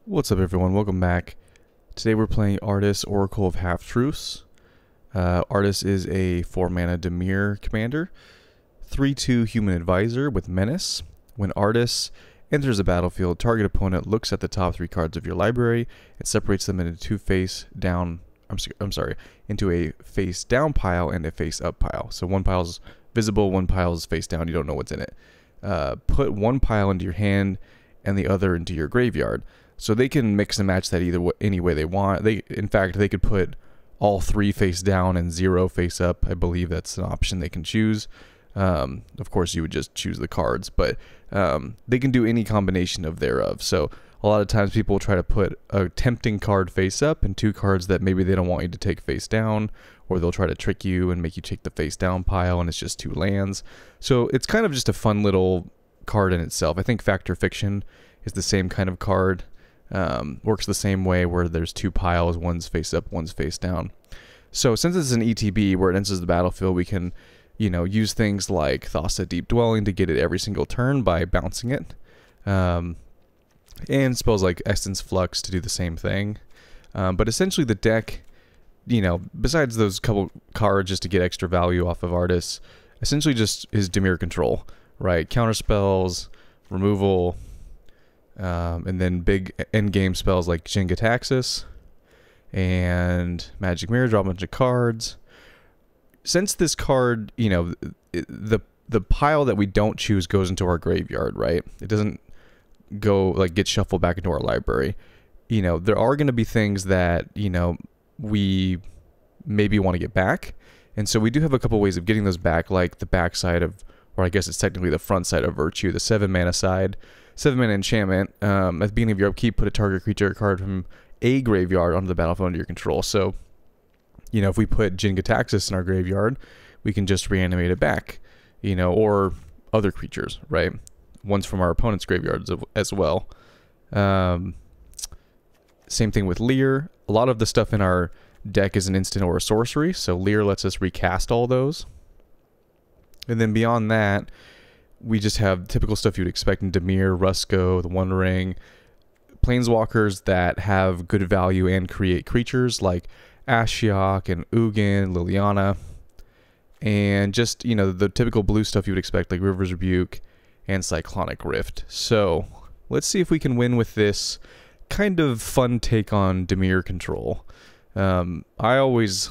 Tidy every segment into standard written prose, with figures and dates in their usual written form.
What's up, everyone? Welcome back. Today we're playing Atris, Oracle of Half-Truths. Atris is a 4-mana Dimir commander, 3/2 human advisor with Menace. When Atris enters the battlefield, target opponent looks at the top 3 cards of your library and separates them into into a face down pile and a face up pile. So one pile is visible, one pile is face down. You don't know what's in it. Put one pile into your hand and the other into your graveyard. So they can mix and match that any way they want. In fact, they could put all 3 face down and 0 face up. I believe that's an option they can choose. Of course, you would just choose the cards, but they can do any combination of thereof. So a lot of times people will try to put a tempting card face up and 2 cards that maybe they don't want you to take face down, or they'll try to trick you and make you take the face down pile and it's just 2 lands. So it's kind of just a fun little card in itself. I think Fact or Fiction is the same kind of card. Works the same way, where there's 2 piles, one's face up, one's face down. So since it's an ETB where it enters the battlefield, we can, use things like Thassa Deep Dwelling to get it every single turn by bouncing it. And spells like Essence Flux to do the same thing. But essentially the deck, besides those couple cards just to get extra value off of Atris, essentially just is Dimir control, right? Counter spells, removal, and then big endgame spells like Jin-Gitaxias and Magic Mirror, draw a bunch of cards. Since this card, the pile that we don't choose goes into our graveyard, right? It doesn't go, get shuffled back into our library. There are going to be things that, we maybe want to get back. And so we do have a couple ways of getting those back, like the back side of, or I guess it's technically the front side of Virtue, the 7-mana side. 7-mana enchantment. At the beginning of your upkeep, put a target creature card from a graveyard onto the battlefield under your control. So, if we put Jin-Gitaxias in our graveyard, we can just reanimate it back, or other creatures, right? Ones from our opponent's graveyards as well. Same thing with Leer. A lot of the stuff in our deck is an instant or a sorcery, so Leer lets us recast all those. And then beyond that, we just have typical stuff you'd expect in Dimir, Rusko, the One Ring, planeswalkers that have good value and create creatures like Ashiok and Ugin, Liliana, and just, the typical blue stuff you would expect like River's Rebuke and Cyclonic Rift. So let's see if we can win with this kind of fun take on Dimir control. I always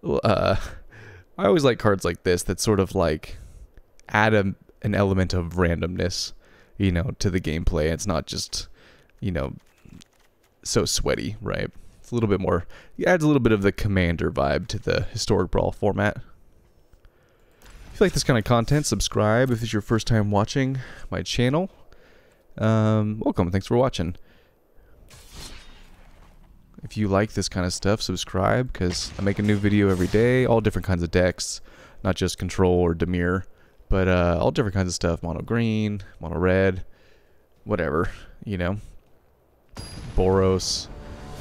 like cards like this that sort of add an element of randomness, to the gameplay. It's not just, so sweaty, right? It's a little bit more, it adds a little bit of the Commander vibe to the historic Brawl format. If you like this kind of content, subscribe if it's your first time watching my channel. Welcome, thanks for watching. If you like this kind of stuff, subscribe, because I make a new video every day, all different kinds of decks, not just Control or Dimir. But all different kinds of stuff, mono green, mono red, whatever, Boros,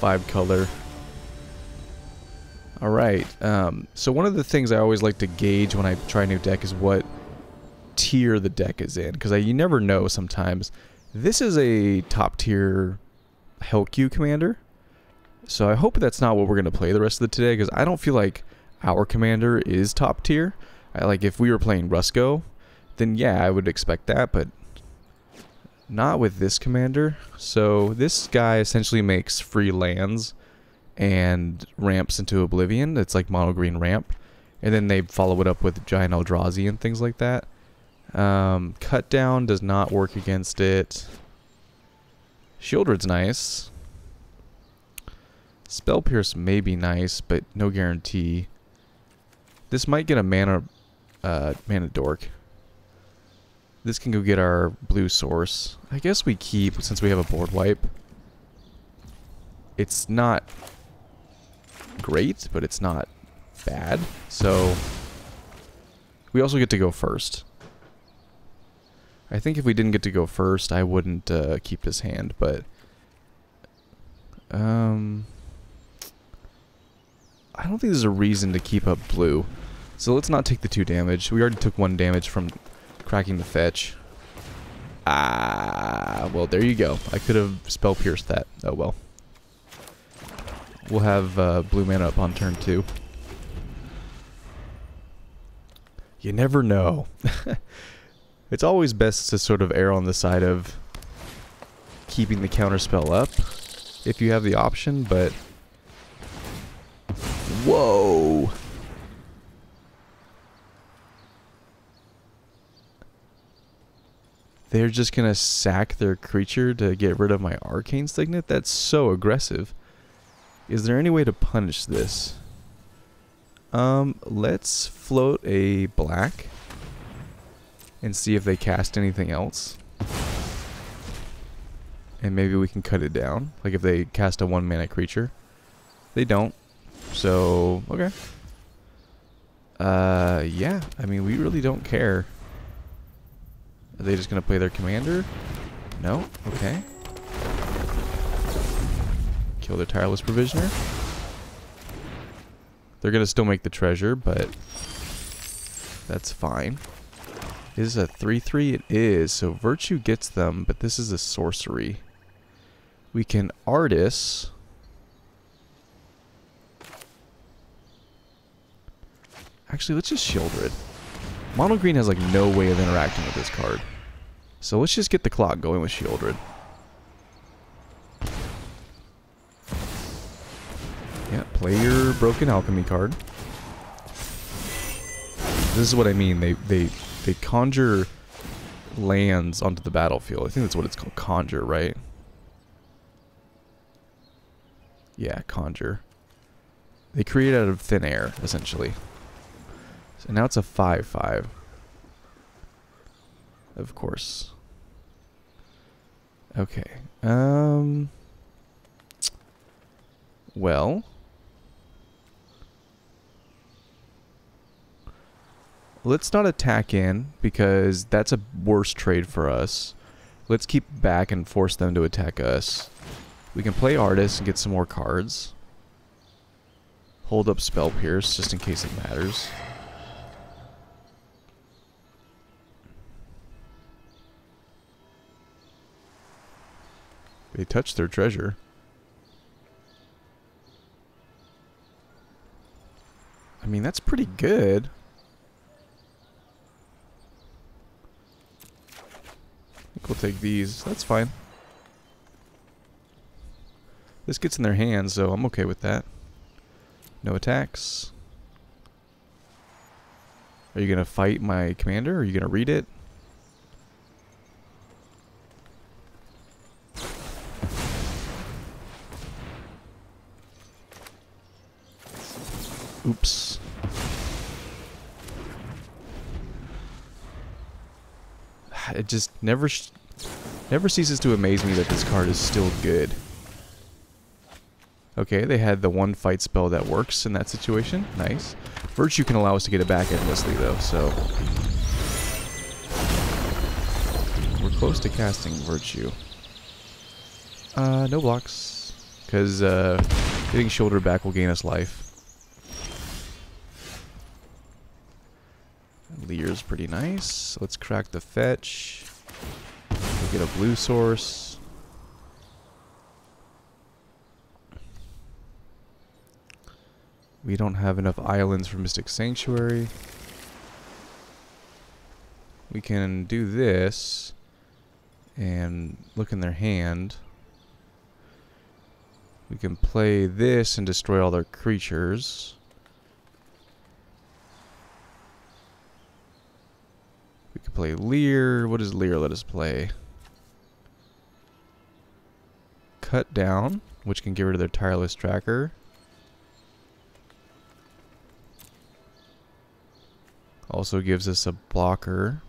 5-color. Alright, so one of the things I always like to gauge when I try a new deck is what tier the deck is in, because you never know sometimes. This is a top tier Hellq commander, so I hope that's not what we're going to play the rest of the today, because I don't feel like our commander is top tier. If we were playing Rusko, then yeah, I would expect that, but not with this commander. So this guy essentially makes free lands and ramps into Oblivion. It's like mono green ramp, and then they follow it up with Giant Eldrazi and things like that. Cut down does not work against it. Shieldred's nice. Spell Pierce may be nice, but no guarantee. This might get a mana dork. This can go get our blue source. I guess we keep, since we have a board wipe. It's not great, but it's not bad. So we also get to go first. I think if we didn't get to go first, I wouldn't keep this hand, but I don't think there's a reason to keep up blue. So let's not take the 2 damage. We already took 1 damage from cracking the fetch. Ah, well, there you go. I could have spell pierced that. Oh well. We'll have blue mana up on turn 2. You never know. It's always best to sort of err on the side of keeping the counterspell up if you have the option, but... Whoa! They're just gonna sack their creature to get rid of my Arcane Signet? That's so aggressive. Is there any way to punish this? Let's float a black and see if they cast anything else. And maybe we can cut it down. Like if they cast a 1-mana creature. They don't. So, okay. Yeah. I mean, we really don't care. Are they just gonna play their commander? No? Okay. Kill their Tireless Provisioner. They're gonna still make the treasure, but that's fine. Is this a 3/3? It is. So Virtue gets them, but this is a sorcery. We can Artis. Actually, let's just Shieldred. Mono Green has like no way of interacting with this card. So let's just get the clock going with Shieldred. Yeah, play your Broken Alchemy card. This is what I mean. They conjure lands onto the battlefield. I think that's what it's called. Conjure, right? Yeah, conjure. They create out of thin air, essentially. So now it's a 5/5. Of course. Okay. Well. Let's not attack in, because that's a worse trade for us. Let's keep back and force them to attack us. We can play Artist and get some more cards. Hold up Spell Pierce, just in case it matters. They touched their treasure. I mean, that's pretty good. I think we'll take these. That's fine. This gets in their hands, so I'm okay with that. No attacks. Are you going to fight my commander? Or are you going to read it? Oops. It just never ceases to amaze me that this card is still good. Okay, they had the one fight spell that works in that situation. Nice. Virtue can allow us to get it back endlessly, though, so... We're close to casting Virtue. No blocks. Because, getting Shoulder back will gain us life. Lear's pretty nice. Let's crack the fetch. We'll get a blue source. We don't have enough islands for Mystic Sanctuary. We can do this and look in their hand. We can play this and destroy all their creatures. We can play Lear. What does Lear let us play? Cut down, which can get rid of their Tireless Tracker. Also gives us a blocker.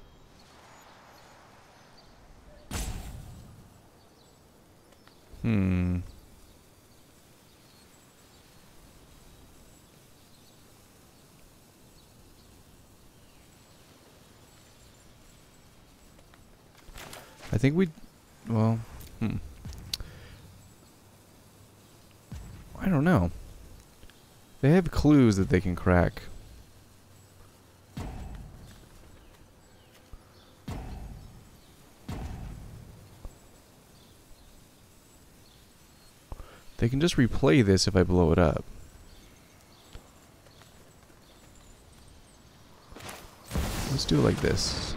I think we... Well... I don't know. They have clues that they can crack. They can just replay this if I blow it up. Let's do it like this.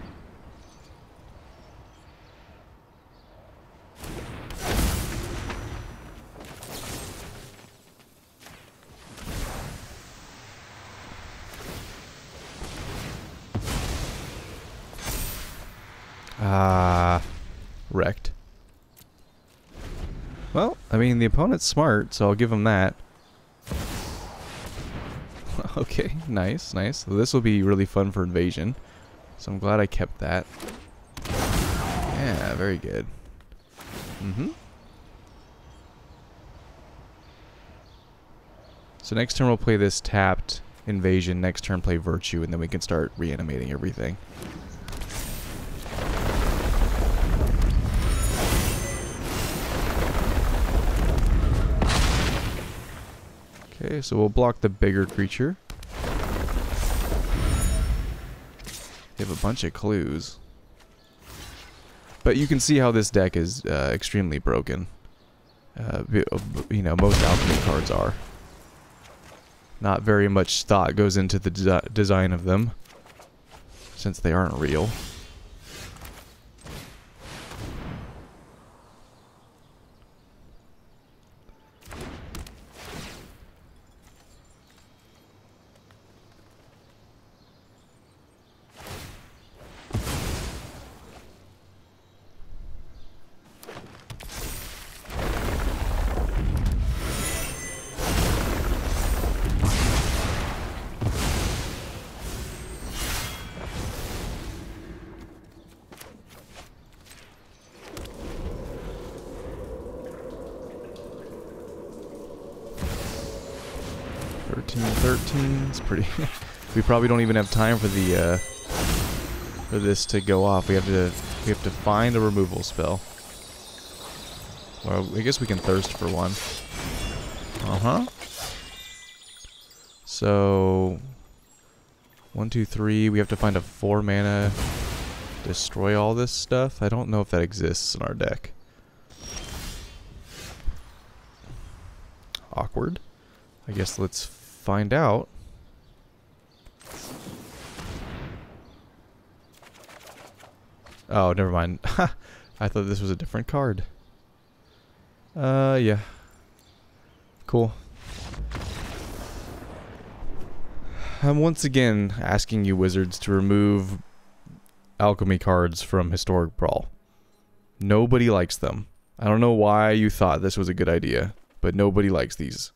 Wrecked. Well, I mean, the opponent's smart, so I'll give him that. Okay, nice, nice. So this will be really fun for invasion. So I'm glad I kept that. Yeah, very good. So next turn we'll play this tapped invasion, next turn play virtue, and then we can start reanimating everything. Okay, so we'll block the bigger creature. They have a bunch of clues. But you can see how this deck is extremely broken. You know, most alchemy cards are. Not very much thought goes into the design of them, since they aren't real. It's pretty. We probably don't even have time for the for this to go off. We have to find a removal spell. Well, I guess we can thirst for one. So 1, 2, 3. We have to find a 4 mana. Destroy all this stuff. I don't know if that exists in our deck. Awkward. I guess let's find out. Oh, never mind. I thought this was a different card. Yeah. Cool. I'm once again asking you wizards to remove alchemy cards from Historic Brawl. Nobody likes them. I don't know why you thought this was a good idea, but nobody likes these.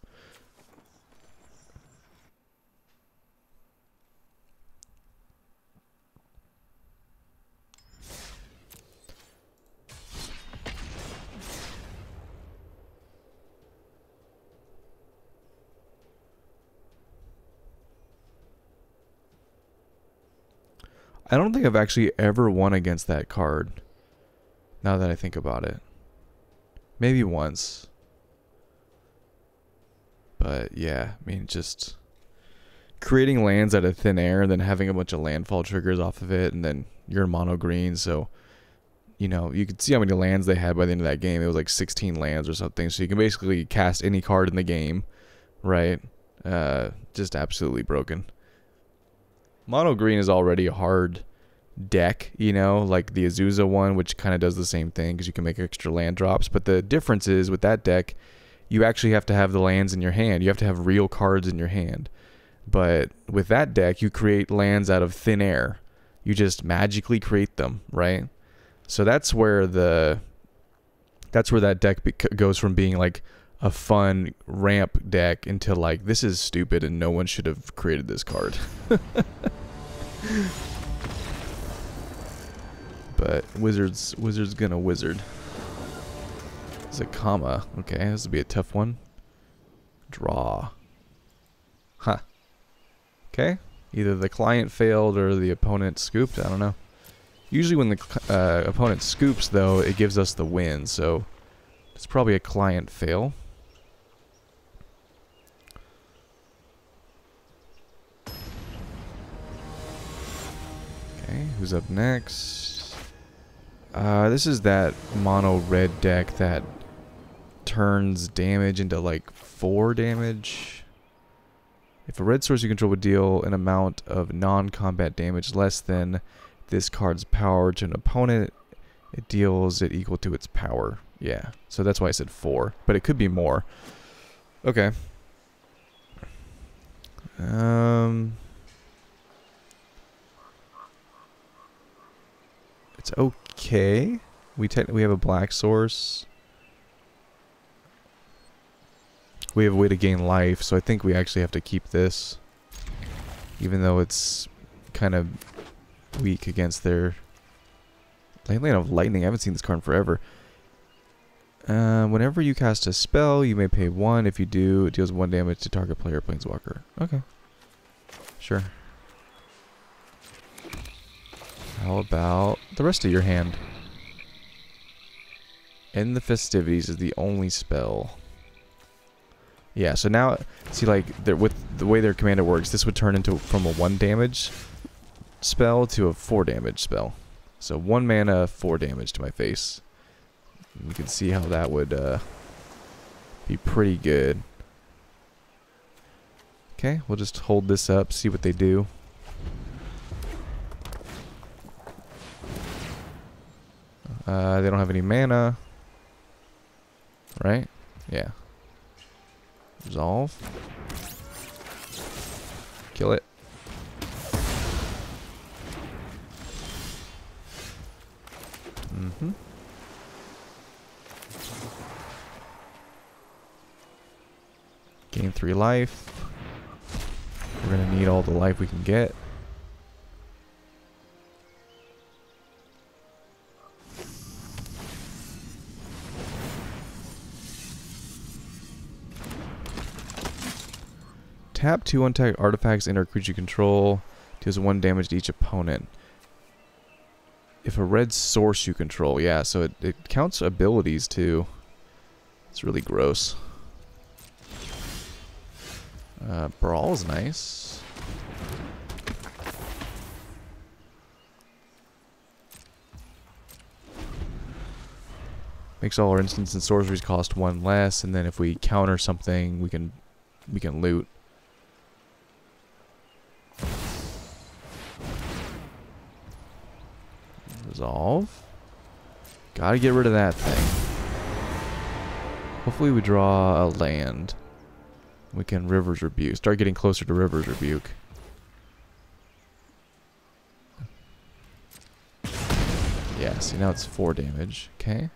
I don't think I've actually ever won against that card, now that I think about it. Maybe once. But yeah, I mean, just creating lands out of thin air and then having a bunch of landfall triggers off of it, and then you're mono green, so you know, you could see how many lands they had by the end of that game. It was like 16 lands or something, so you can basically cast any card in the game, right? Just absolutely broken. Mono green is already a hard deck, you know, like the Azusa one, which kind of does the same thing because you can make extra land drops. But the difference is with that deck, you actually have to have the lands in your hand. You have to have real cards in your hand. But with that deck, you create lands out of thin air. You just magically create them, right? So that's where that deck goes from being like a fun ramp deck into like, this is stupid and no one should have created this card. But wizard's gonna wizard. It's a comma. Okay, this will be a tough one. Draw. Huh. Okay. Either the client failed or the opponent scooped. I don't know. Usually when the opponent scoops, though, it gives us the win. So it's probably a client fail. Okay, who's up next? This is that mono red deck that turns damage into like 4 damage. If a red source you control would deal an amount of non-combat damage less than this card's power to an opponent, it deals it equal to its power. Yeah, so that's why I said 4, but it could be more. Okay. It's okay. We have a black source. We have a way to gain life, so I think we actually have to keep this. Even though it's kind of weak against their Land of Lightning. I haven't seen this card in forever. Whenever you cast a spell, you may pay 1. If you do, it deals 1 damage to target player or planeswalker. Okay. Sure. How about the rest of your hand? End the Festivities is the only spell. Yeah, so now, see, like, with the way their commander works, this would turn into from a 1 damage spell to a 4 damage spell. So 1 mana, 4 damage to my face. You can see how that would be pretty good. Okay, we'll just hold this up, see what they do. They don't have any mana. Right? Yeah. Resolve. Kill it. Mm-hmm. Gain 3 life. We're gonna need all the life we can get. Tap 2 untapped artifacts enter creature you control. Deals 1 damage to each opponent. If a red source you control, yeah, so it counts abilities too. It's really gross. Brawl is nice. Makes all our instants and sorceries cost 1 less, and then if we counter something, we can loot. Resolve. Gotta get rid of that thing. Hopefully we draw a land. We can River's Rebuke. Start getting closer to River's Rebuke. Yeah, see now it's 4 damage. Okay.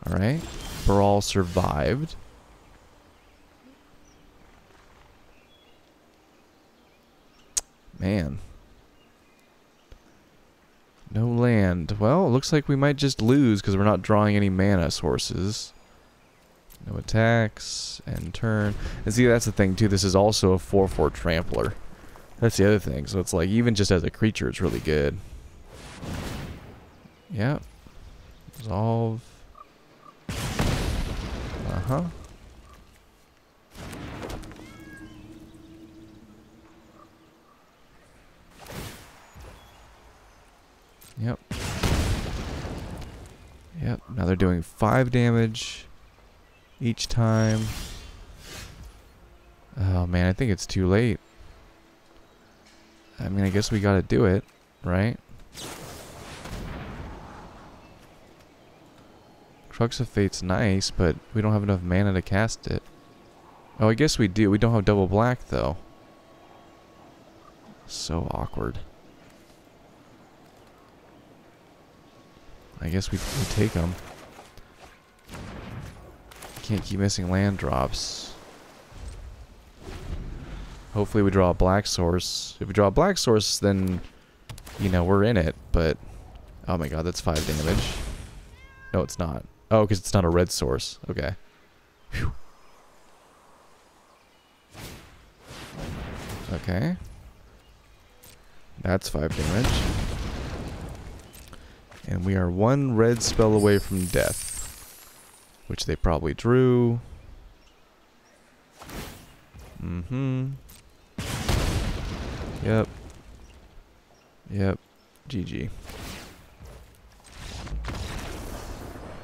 Alright. Brawl survived. Man. No land. Well, it looks like we might just lose because we're not drawing any mana sources. No attacks. End turn. And see, that's the thing, too. This is also a 4/4 trampler. That's the other thing. So it's like, even just as a creature, it's really good. Yeah. Resolve. Uh-huh. Yep. Yep. Now they're doing 5 damage each time. Oh man, I think it's too late. I mean, I guess we gotta do it, right? Crux of Fate's nice, but we don't have enough mana to cast it. Oh, I guess we do. We don't have double black, though. So awkward. I guess we take them. Can't keep missing land drops. Hopefully we draw a black source. If we draw a black source, then, you know, we're in it, but... Oh my god, that's 5 damage. No, it's not. Oh, because it's not a red source. Okay. Whew. Okay. That's 5 damage. And we are 1 red spell away from death. Which they probably drew. Mm-hmm. Yep. Yep. GG.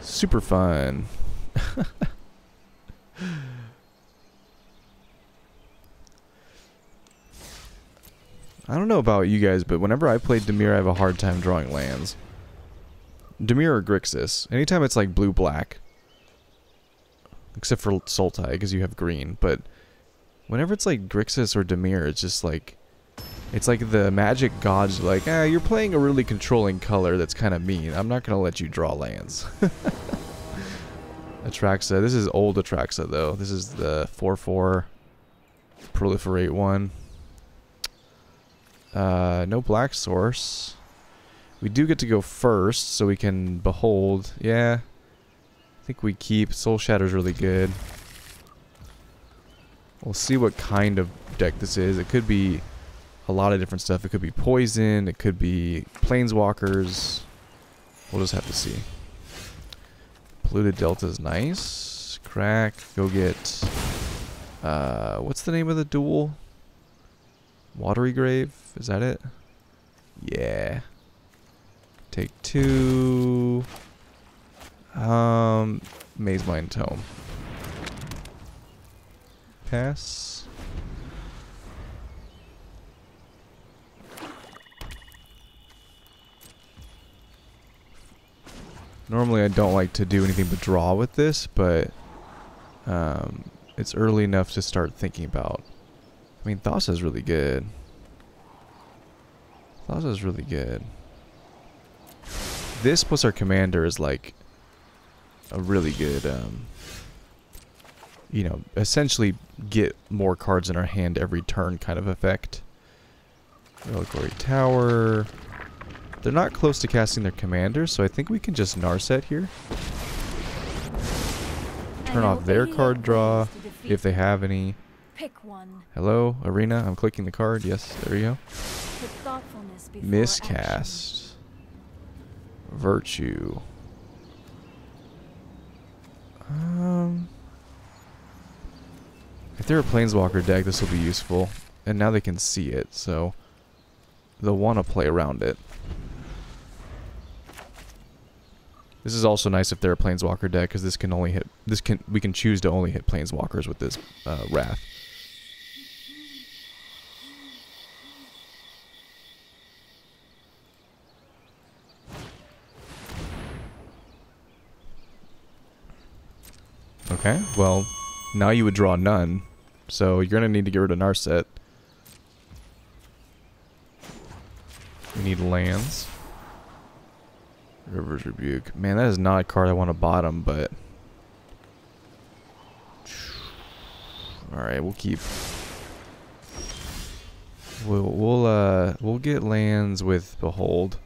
Super fun. I don't know about you guys, but whenever I play Dimir, I have a hard time drawing lands. Dimir or Grixis. Anytime it's like blue-black. Except for Sultai, because you have green. But whenever it's like Grixis or Dimir, it's just like... It's like the magic gods are like, you're playing a really controlling color that's kind of mean. I'm not going to let you draw lands. Atraxa. This is old Atraxa, though. This is the 4/4 proliferate one. No black source. We do get to go first, so we can behold. Yeah. I think we keep. Soul Shatter's really good. We'll see what kind of deck this is. It could be a lot of different stuff. It could be poison. It could be planeswalkers. We'll just have to see. Polluted Delta is nice. Crack. Go get... what's the name of the duel? Watery Grave? Is that it? Yeah. Take 2. Maze Mind Tome. Pass. Normally I don't like to do anything but draw with this, but it's early enough to start thinking about. I mean, Thassa's really good. Thassa's really good. This plus our commander is like a really good, you know, essentially get more cards in our hand every turn kind of effect. Reliquary Tower. They're not close to casting their commander, so I think we can just Narset here. Turn off their card draw, if they have any. Pick one. Hello, Arena. I'm clicking the card. Yes, there you go. Miscast. Virtue. If they're a Planeswalker deck, this will be useful. And now they can see it, so they'll want to play around it. This is also nice if they're a Planeswalker deck, because this can only hit. We can choose to only hit Planeswalkers with this Wrath. Okay, well, now you would draw none, so you're gonna need to get rid of Narset. We need lands. River's Rebuke. Man, that is not a card I want to bottom, but... Alright, we'll keep... We'll get lands with Behold.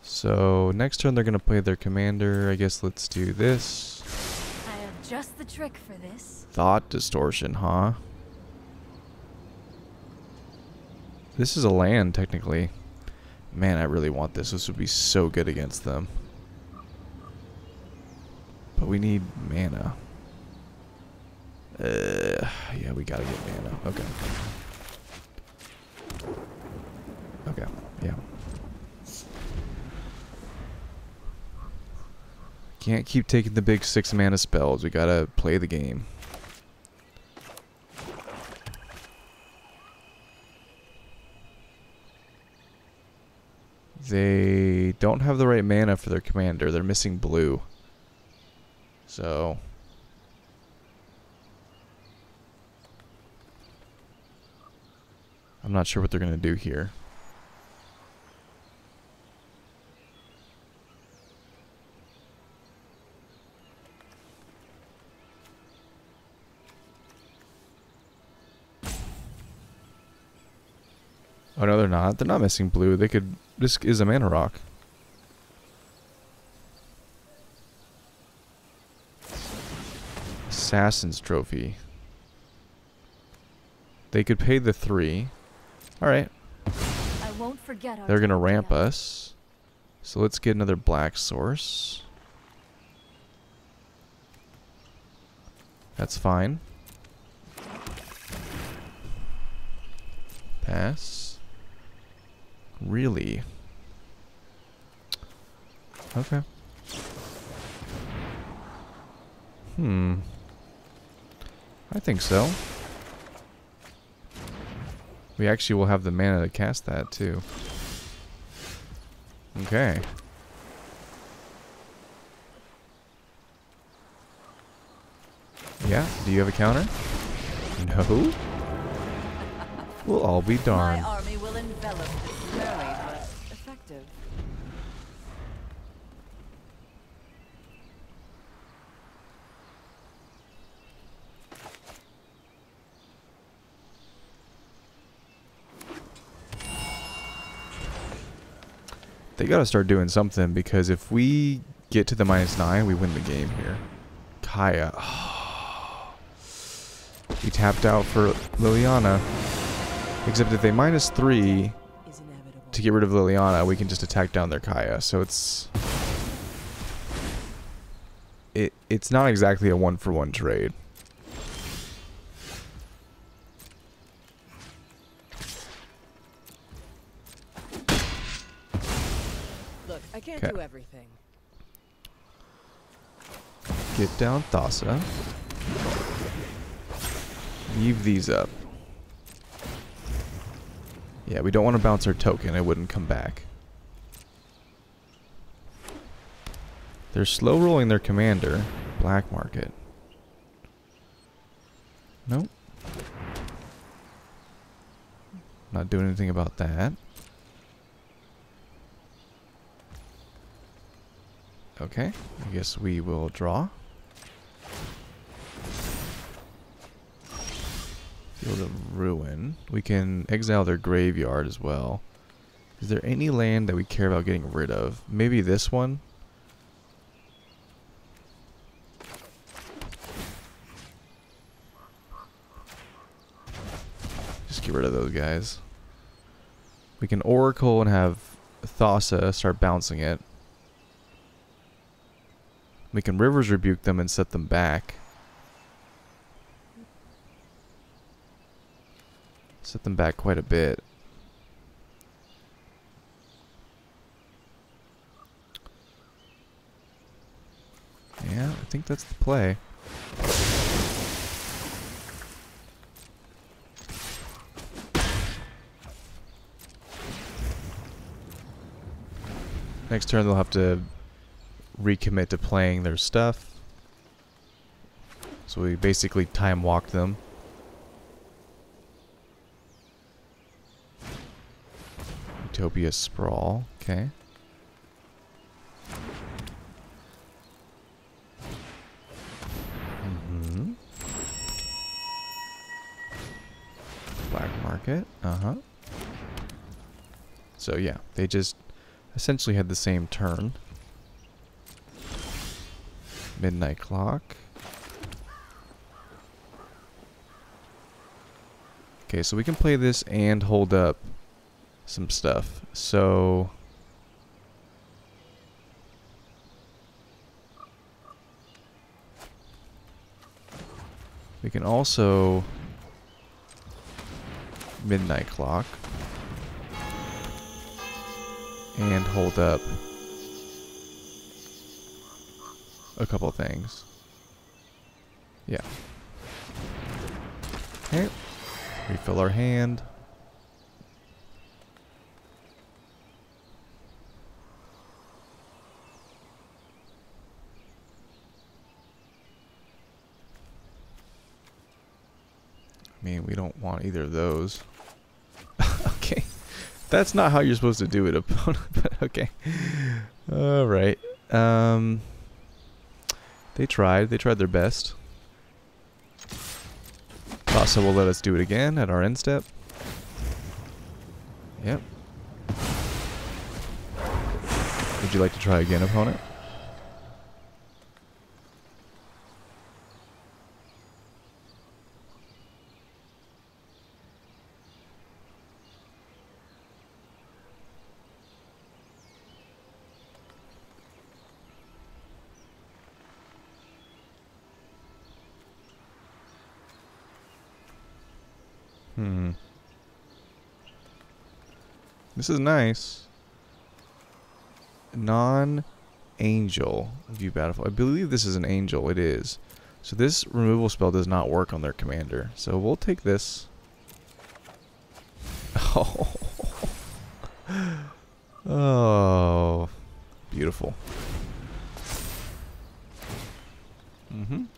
So, next turn they're going to play their commander. I guess let's do this. I have just the trick for this. Thought Distortion, huh? This is a land, technically. Man, I really want this. This would be so good against them. But we need mana. Yeah, we gotta get mana. Okay. Okay, yeah. Can't keep taking the big 6 mana spells. We gotta play the game. They don't have the right mana for their commander. They're missing blue. So... I'm not sure what they're going to do here. Oh no, they're not. They're not missing blue. They could... This is a mana rock. Assassin's Trophy. They could pay the 3. Alright. I won't forget. They're gonna ramp us. So let's get another black source. That's fine. Pass. Really? Okay. I think so. We actually will have the mana to cast that too. Okay. Yeah, do you have a counter? No? We'll all be darned. My army will envelop this slowly but effective. They gotta start doing something, because if we get to the -9, we win the game here. Kaya. Oh. We tapped out for Liliana. Except if they -3 to get rid of Liliana, we can just attack down their Kaya. So it's not exactly a 1-for-1 trade. Look, I can't do everything. Get down Thassa. Leave these up. Yeah, we don't want to bounce our token. It wouldn't come back. They're slow rolling their commander. Black market. Nope. Not doing anything about that. Okay, I guess we will draw. Field of Ruin. We can exile their graveyard as well. Is there any land that we care about getting rid of? Maybe this one? Just get rid of those guys. We can Oracle and have Thassa start bouncing it. We can Rivers Rebuke them and set them back. Set them back quite a bit. Yeah, I think that's the play. Next turn they'll have to recommit to playing their stuff. So we basically time walked them. Utopia Sprawl, okay. Black market, So yeah, they just essentially had the same turn. Midnight Clock. Okay, so we can play this and hold up some stuff. So we can also Midnight Clock and hold up a couple things. Yeah. Okay. Refill our hand. I mean, we don't want either of those. Okay. That's not how you're supposed to do it, opponent, but okay. Alright. They tried their best. Thassa will let us do it again at our end step. Yep. Would you like to try again, opponent? This is nice. Non-angel view battlefield. I believe this is an angel. It is. So this removal spell does not work on their commander. So we'll take this. Oh. Oh. Beautiful.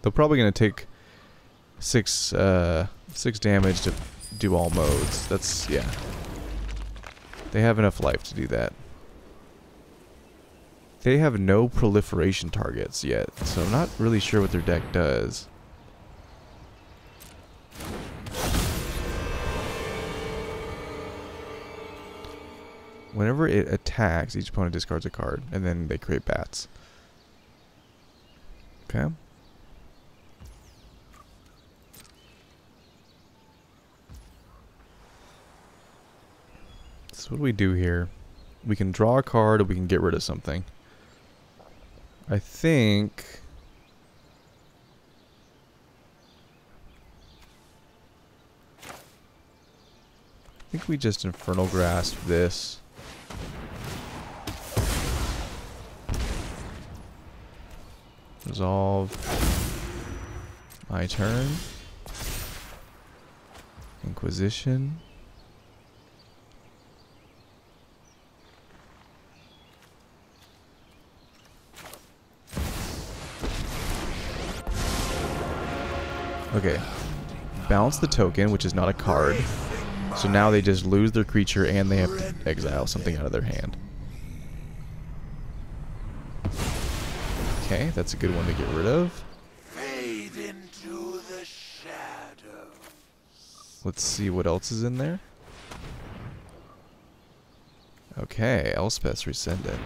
They're probably going to take 6 damage to do all modes. That's, yeah. They have enough life to do that. They have no proliferation targets yet, so I'm not really sure what their deck does. Whenever it attacks, each opponent discards a card, and then they create bats. Okay. So what do we do here? We can draw a card, or we can get rid of something. I think we just Infernal Grasp this. Resolve. My turn. Inquisition. Okay. Bounce the token, which is not a card. So now they just lose their creature and they have to exile something out of their hand. Okay, that's a good one to get rid of. Fade into the shadows. Let's see what else is in there. Okay, Elspeth's Rescendant.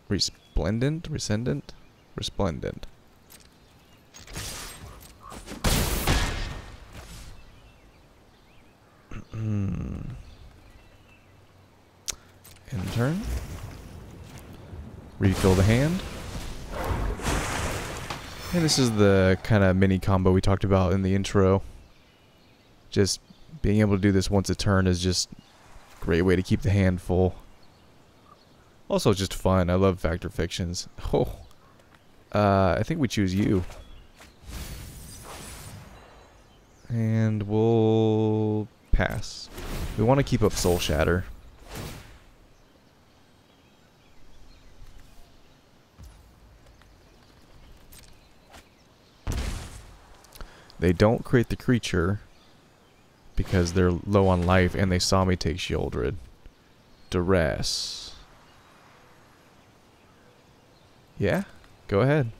Resplendent? Rescendant? Resplendent. End turn. Refill the hand. And this is the kind of mini combo we talked about in the intro. Just being able to do this once a turn is just a great way to keep the hand full. Also just fun. I love Fact or Fictions. Oh. I think we choose you. And we'll pass. We want to keep up Soul Shatter. They don't create the creature because they're low on life and they saw me take Shieldred. Duress. Yeah, go ahead.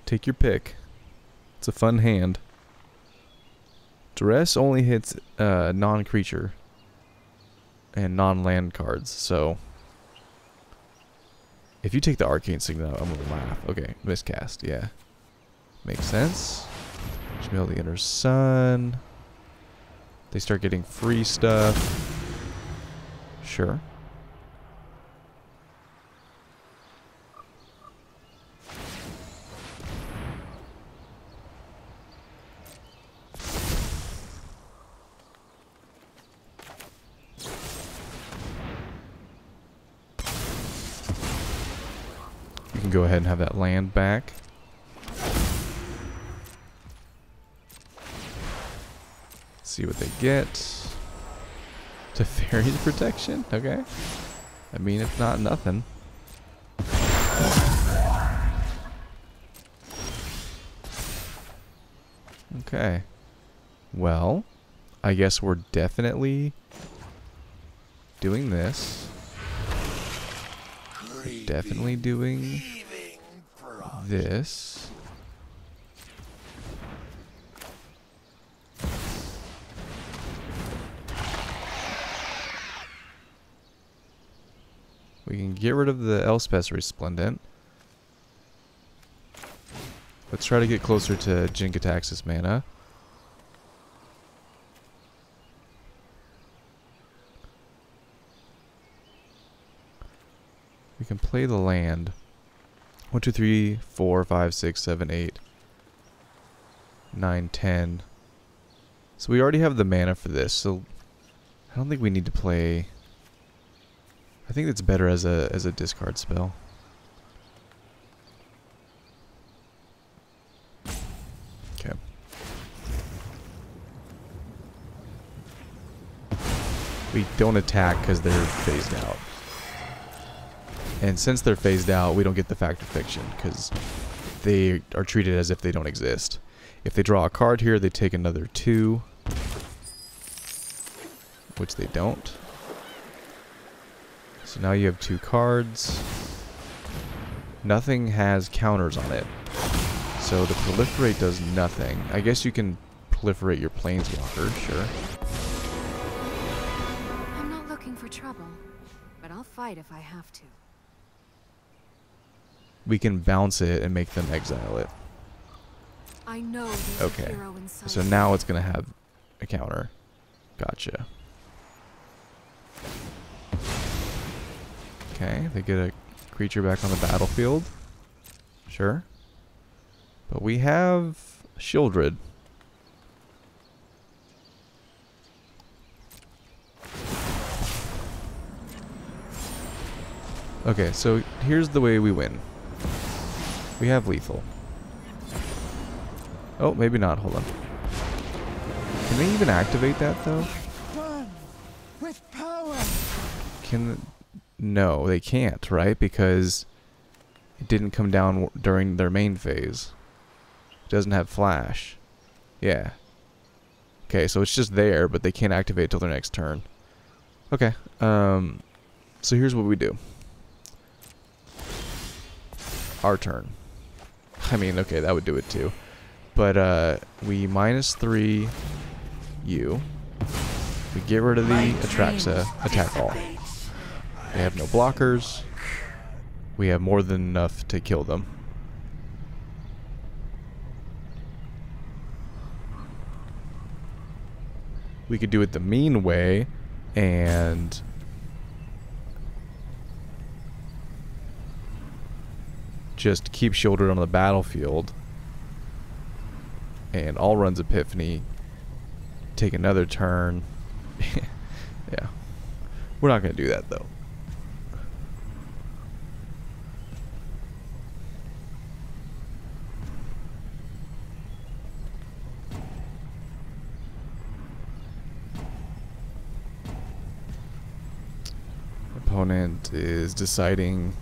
Take your pick. It's a fun hand. Duress only hits non-creature and non-land cards, so if you take the Arcane Signet, I'm gonna laugh. Okay, miscast, yeah. Makes sense. Smell the Inner Sun. They start getting free stuff. Sure. You can go ahead and have that land back. See what they get. Teferi's Protection? Okay. I mean, if not, nothing. Okay. Well, I guess we're definitely doing this. We're definitely doing this. We can get rid of the Elspeth's Resplendent. Let's try to get closer to Jin-Gitaxias mana. We can play the land. 1, 2, 3, 4, 5, 6, 7, 8, 9, 10. So we already have the mana for this, so I don't think we need to play. I think it's better as a discard spell. we don't attack because they're phased out. And since they're phased out, we don't get the fact of fiction because they are treated as if they don't exist. If they draw a card here, they take another 2, which they don't. So now you have 2 cards. Nothing has counters on it. So the proliferate does nothing. I guess you can proliferate your planeswalker, sure. I'm not looking for trouble, but I'll fight if I have to. We can bounce it and make them exile it. I know there's Okay. a hero inside. So now it's going to have a counter. Gotcha. Okay, they get a creature back on the battlefield. Sure. But we have Shieldred. Okay, so here's the way we win. We have lethal. Oh, maybe not. Hold on. Can they even activate that, though? Run with power. Can... No, they can't, right? Because it didn't come down during their main phase. It doesn't have flash. Yeah. Okay, so it's just there, but they can't activate till their next turn. Okay. So here's what we do. Our turn. I mean, okay, that would do it too. But we -3 you. We get rid of the Atraxa, attack all. They have no blockers. We have more than enough to kill them. We could do it the mean way and just keep Shieldred on the battlefield and all runs Epiphany, take another turn. Yeah. We're not going to do that though. Opponent is deciding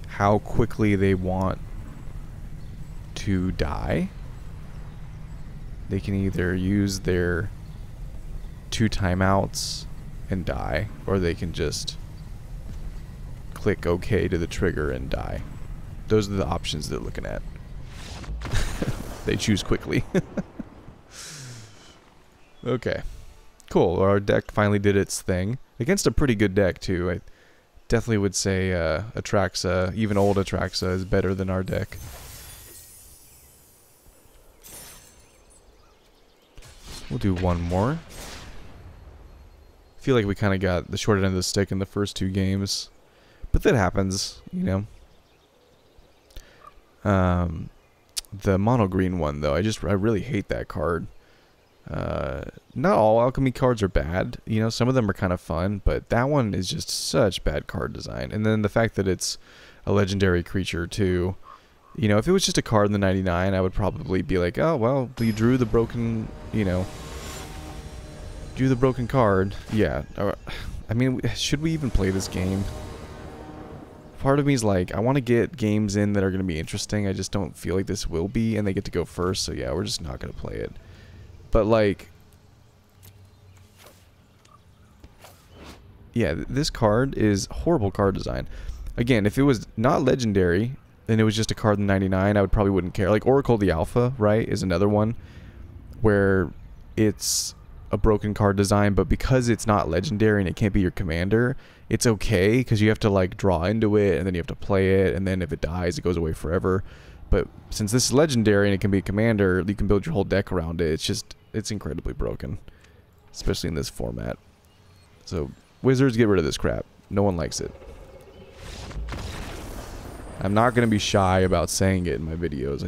how quickly they want to die. They can either use their 2 timeouts and die, or they can just click OK to the trigger and die. Those are the options they're looking at. They choose quickly. Okay. Cool. Our deck finally did its thing. Against a pretty good deck, too. I definitely would say Atraxa, even old Atraxa, is better than our deck. We'll do one more. I feel like we kind of got the short end of the stick in the first 2 games. But that happens, you know. The mono green one, though, I really hate that card. Not all alchemy cards are bad, you know, some of them are kind of fun, but that one is just such bad card design. And then the fact that it's a legendary creature too, you know, if it was just a card in the 99, I would probably be like, oh well, you drew the broken, you know, drew the broken card. Yeah, I mean, should we even play this game? Part of me is like, I want to get games in that are going to be interesting. I just don't feel like this will be, and they get to go first, so yeah, we're just not going to play it. But like, yeah, this card is horrible card design. Again, if it was not legendary and it was just a card in 99, I would probably wouldn't care. Like Oracle the Alpha, right, is another one where it's a broken card design, but because it's not legendary and it can't be your commander, it's okay because you have to like draw into it and then you have to play it, and then if it dies, it goes away forever. But since this is legendary and it can be a commander, you can build your whole deck around it. It's incredibly broken, especially in this format. So Wizards, get rid of this crap. No one likes it. I'm not going to be shy about saying it in my videos.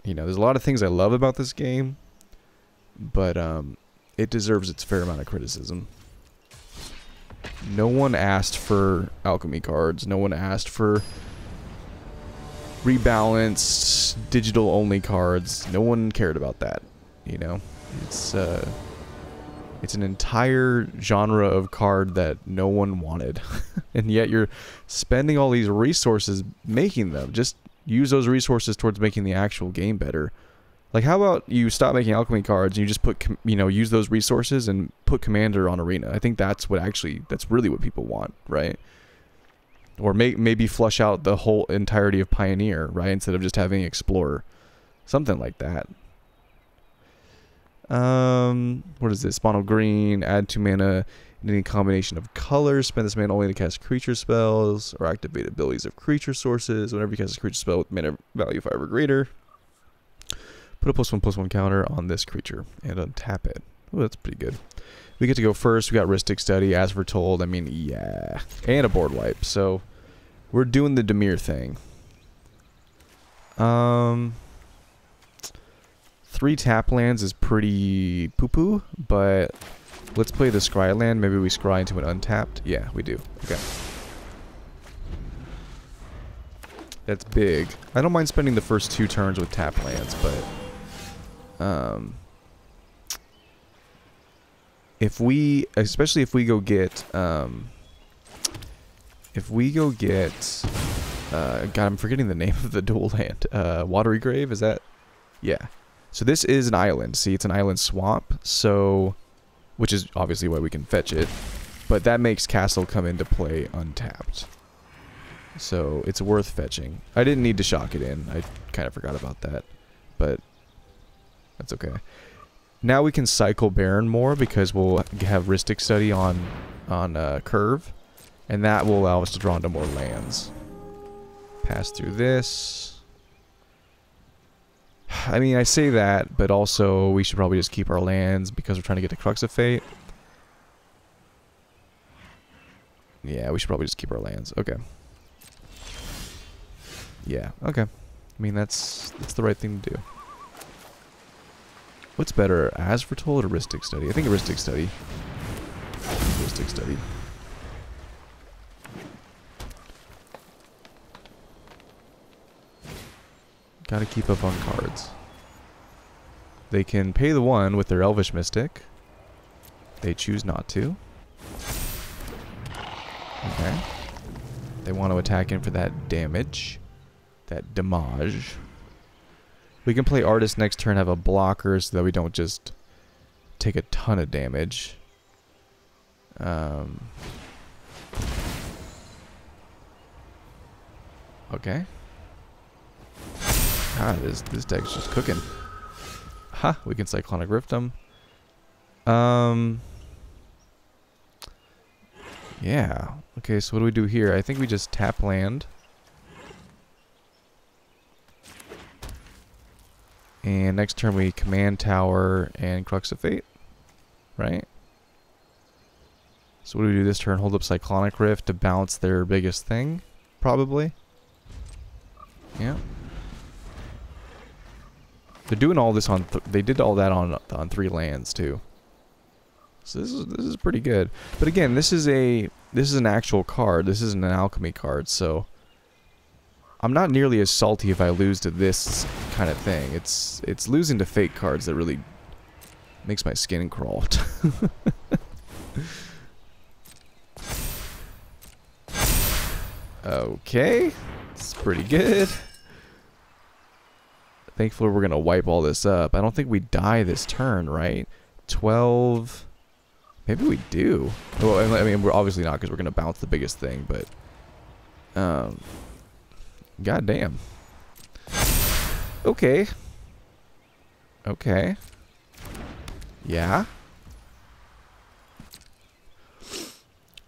You know, there's a lot of things I love about this game, but it deserves its fair amount of criticism. No one asked for alchemy cards. No one asked for rebalanced digital only cards. No one cared about that, you know. It's It's an entire genre of card that no one wanted. And yet you're spending all these resources making them. Just use those resources towards making the actual game better. Like, how about you stop making alchemy cards and you just put, use those resources and put commander on arena. I think that's that's really what people want, right? Or maybe flush out the whole entirety of pioneer, right? Instead of just having explorer. Something like that. What is this? Mono green, add 2 mana in any combination of colors. Spend this mana only to cast creature spells or activate abilities of creature sources. Whenever you cast a creature spell with mana value 5 or greater, put a +1/+1 counter on this creature and untap it. Oh, that's pretty good. We get to go first. We got Ristic Study, as foretold. I mean, yeah. And a board wipe. So, we're doing the Dimir thing. 3 tap lands is pretty poo-poo, but let's play the scry land. Maybe we scry into an untapped. Yeah, we do. Okay. That's big. I don't mind spending the first 2 turns with tap lands, but especially if we go get God, I'm forgetting the name of the dual land. Watery Grave, is that? Yeah. So this is an island. See, it's an island swamp, so, which is obviously why we can fetch it, but that makes castle come into play untapped. So it's worth fetching. I didn't need to shock it in. I kind of forgot about that, but that's okay. Now we can cycle Baron more because we'll have Ristic Study on curve, and that will allow us to draw into more lands. Pass through this. I mean, I say that, but also we should probably just keep our lands because we're trying to get to Crux of Fate. Yeah, we should probably just keep our lands. Okay. Yeah, okay. I mean, that's the right thing to do. What's better, As Foretold or Ristic Study? I think Ristic Study. Ristic Study. Gotta keep up on cards. They can pay the 1 with their Elvish Mystic. They choose not to. Okay. They want to attack in for that damage. That damage. We can play Artist next turn, have a blocker so that we don't just take a ton of damage. Okay. Ah, this deck's just cooking. Ha, we can Cyclonic Rift them. Yeah. Okay, so what do we do here? I think we just tap land. And next turn we Command Tower and Crux of Fate. Right? So what do we do this turn? Hold up Cyclonic Rift to bounce their biggest thing? Probably. Yeah. They're doing all this on... they did all that on 3 lands too. So this is pretty good. But again, this is an actual card. This isn't an alchemy card, so I'm not nearly as salty if I lose to this kind of thing. It's losing to fake cards that really makes my skin crawl. Okay, it's pretty good. Thankfully, we're gonna wipe all this up. I don't think we die this turn, right? 12. Maybe we do. Well, I mean, we're obviously not because we're gonna bounce the biggest thing, but goddamn. Okay. Okay. Yeah.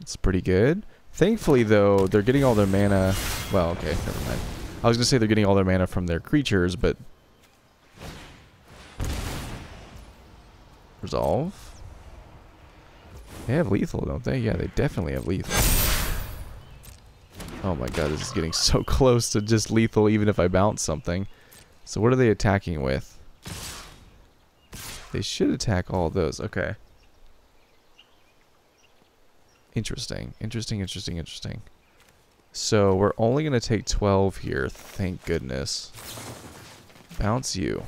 It's pretty good. Thankfully, though, they're getting all their mana. Well, okay, never mind. I was gonna say they're getting all their mana from their creatures, but resolve. They have lethal, don't they? Yeah, they definitely have lethal. Oh my god, this is getting so close to just lethal even if I bounce something. So what are they attacking with? They should attack all of those. Okay. Interesting. Interesting, interesting, interesting. So we're only going to take 12 here. Thank goodness. Bounce you.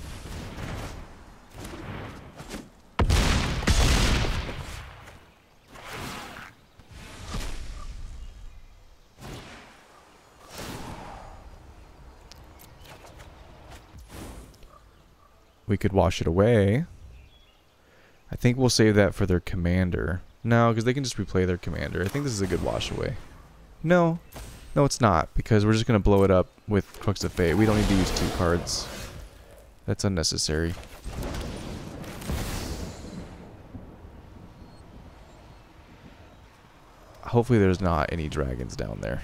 we could wash it away. I think we'll save that for their commander. No, because they can just replay their commander. I think this is a good wash away. No. No, it's not, because we're just going to blow it up with Crux of Fate. We don't need to use 2 cards. That's unnecessary. Hopefully there's not any dragons down there.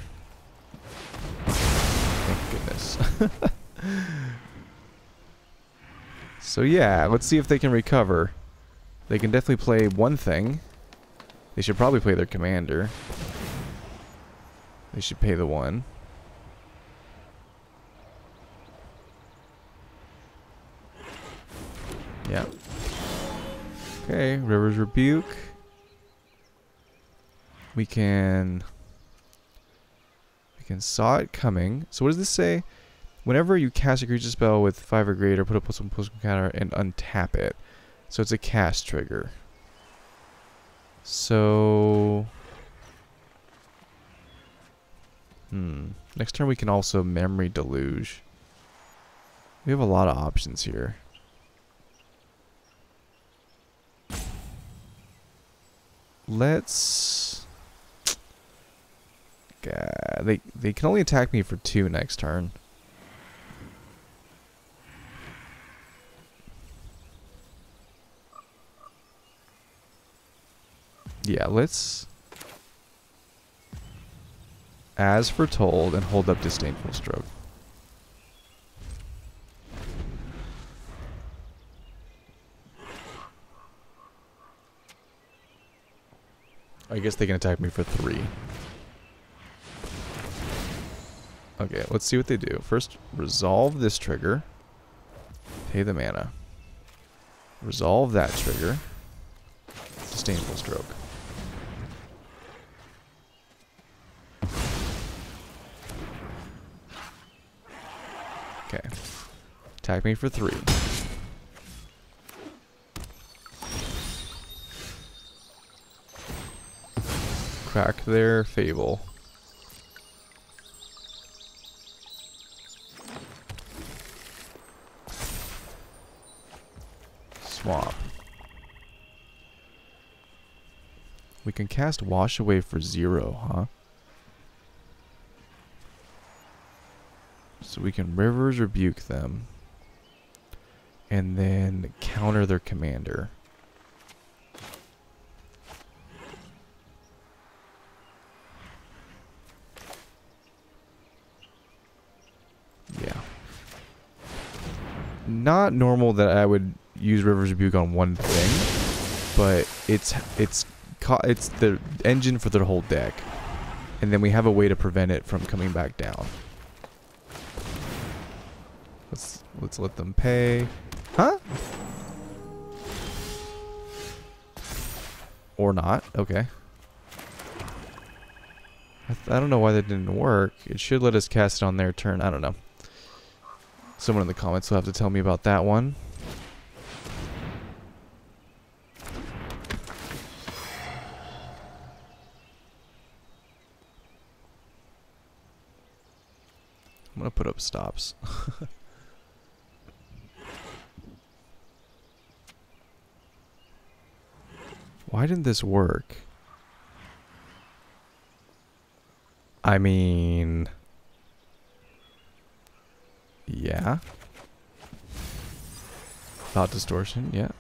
Thank goodness. So yeah, let's see if they can recover. They can definitely play one thing. They should probably play their commander. They should pay the 1. Yep. Okay, River's Rebuke. We can saw it coming. So what does this say? Whenever you cast a creature spell with 5 or greater, put a +1/+1 counter and untap it. So it's a cast trigger. So next turn we can also Memory Deluge. We have a lot of options here. Let's... God, they can only attack me for 2 next turn. Yeah, let's... As foretold, and hold up Disdainful Stroke. I guess they can attack me for 3. Okay, let's see what they do. First, resolve this trigger. Pay the mana. Resolve that trigger. Disdainful Stroke. Okay. Attack me for 3. Crack their Fable. Swamp. We can cast Wash Away for 0, huh? So we can River's Rebuke them. And then counter their commander. Yeah. Not normal that I would use River's Rebuke on one thing, but it's the engine for their whole deck. And then we have a way to prevent it from coming back down. Let's let them pay. Huh? Or not. Okay. I don't know why that didn't work. It should let us cast it on their turn. I don't know. Someone in the comments will have to tell me about that one. I'm gonna put up stops. Why didn't this work? I mean... Yeah. Thought Distortion, yeah.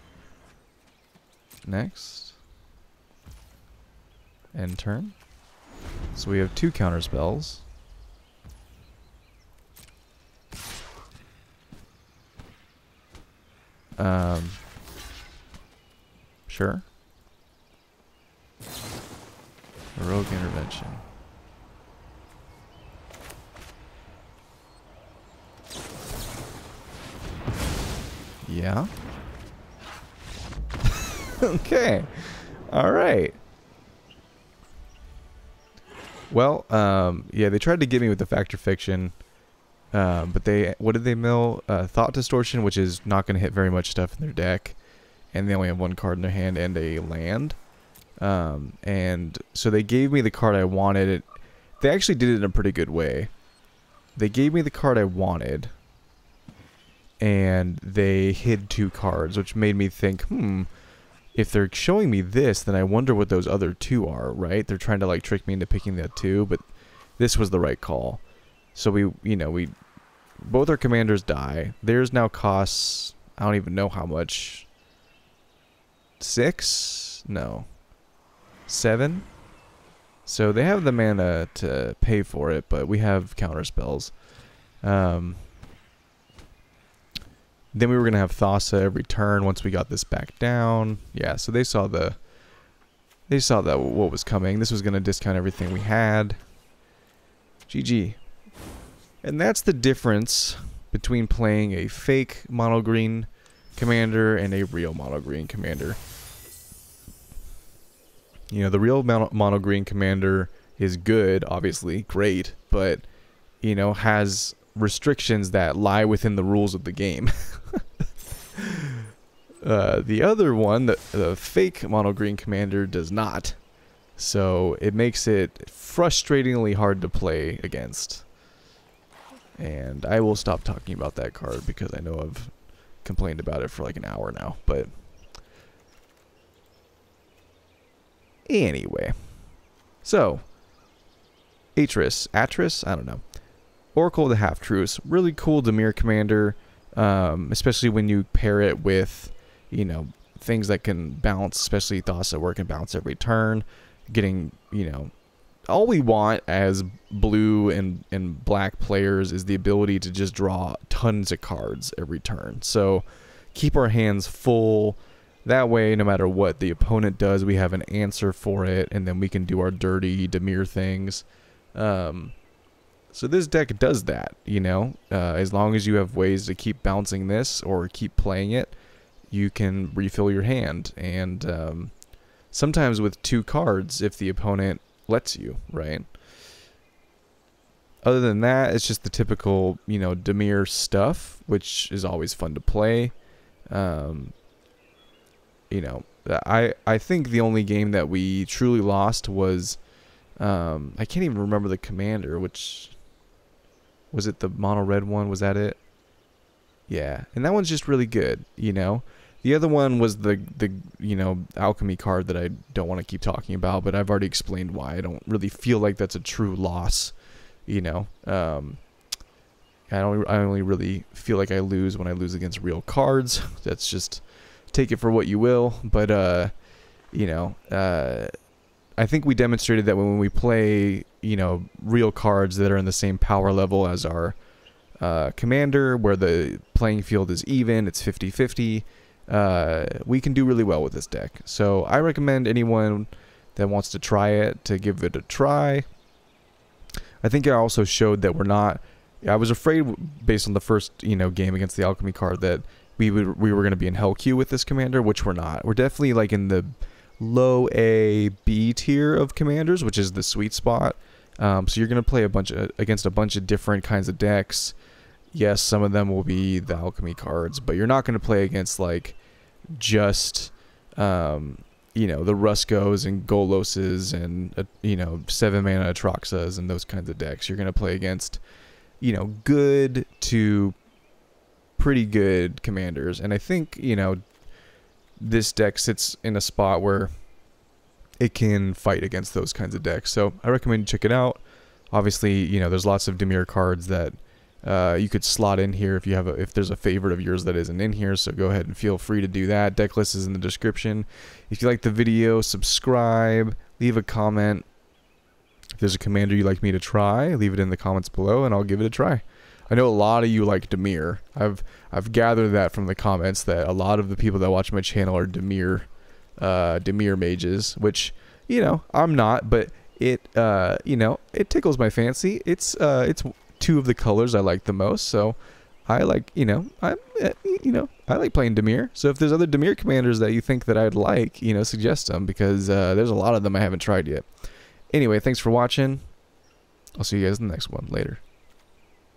Next. End turn. So we have 2 counter spells. Sure. Heroic Intervention. Yeah. Okay. All right. Well, yeah, they tried to get me with the Factor Fiction, but what did they mill? Thought Distortion, which is not going to hit very much stuff in their deck, and they only have 1 card in their hand and a land. And so they gave me the card I wanted. They actually did it in a pretty good way. They gave me the card I wanted, and they hid 2 cards, which made me think, if they're showing me this, then I wonder what those other 2 are, right? They're trying to like trick me into picking the 2, but this was the right call. So we both our commanders die. Theirs now costs, I don't even know how much. 6? No. 7? So they have the mana to pay for it, but we have counter spells. Then we were going to have Thassa every turn once we got this back down. Yeah, so they saw that what was coming. This was going to discount everything we had. GG. And that's the difference between playing a fake mono green commander and a real mono green commander. You know, the real mono green commander is good, obviously, great, but, you know, has restrictions that lie within the rules of the game. The other one, the fake mono green commander, does not. So it makes it frustratingly hard to play against. And I will stop talking about that card because I know I've complained about it for like an hour now, but anyway. So, Atris, I don't know. Oracle of the Half-Truths, really cool Dimir commander, especially when you pair it with, you know, things that can bounce, especially Thassa, where it can bounce every turn. Getting, you know, all we want as blue and black players is the ability to just draw tons of cards every turn. So, keep our hands full. That way, no matter what the opponent does, we have an answer for it, and then we can do our dirty Dimir things. So this deck does that, you know. As long as you have ways to keep bouncing this or keep playing it, you can refill your hand. And sometimes with 2 cards, if the opponent lets you, right? Other than that, it's just the typical, you know, Dimir stuff, which is always fun to play. You know, I think the only game that we truly lost was, I can't even remember the commander, which, was it the mono red one? Was that it? Yeah, and that one's just really good, you know. The other one was the you know, alchemy card that I don't want to keep talking about, but I've already explained why I don't really feel like that's a true loss, you know. I only really feel like I lose when I lose against real cards. That's just, take it for what you will, but you know, I think we demonstrated that when we play, you know, real cards that are in the same power level as our commander, where the playing field is even, it's 50-50, we can do really well with this deck. So I recommend anyone that wants to try it to give it a try. I think I also showed that we're not, I was afraid based on the first, you know, game against the alchemy card that we were going to be in hell queue with this commander, which we're not. We're definitely like in the low A, B tier of commanders, which is the sweet spot. So you're going to play against a bunch of different kinds of decks. Yes, some of them will be the alchemy cards, but you're not going to play against like just you know, the Ruskos and Goloses and you know, 7-mana Atraxas and those kinds of decks. You're going to play against, you know, good to pretty good commanders, and I think, you know, this deck sits in a spot where it can fight against those kinds of decks. So I recommend you check it out. Obviously, you know, there's lots of Dimir cards that you could slot in here if you have if there's a favorite of yours that isn't in here. So go ahead and feel free to do that. Deck list is in the description. If you like the video, subscribe, leave a comment. If there's a commander you'd like me to try, leave it in the comments below, and I'll give it a try. I know a lot of you like Dimir. I've gathered that from the comments that a lot of the people that watch my channel are Dimir mages, which, you know, I'm not, but it you know, it tickles my fancy. It's 2 of the colors I like the most, so I like, you know, I like playing Dimir. So if there's other Dimir commanders that you think that I'd like, you know, suggest them, because there's a lot of them I haven't tried yet. Anyway, thanks for watching. I'll see you guys in the next one. Later.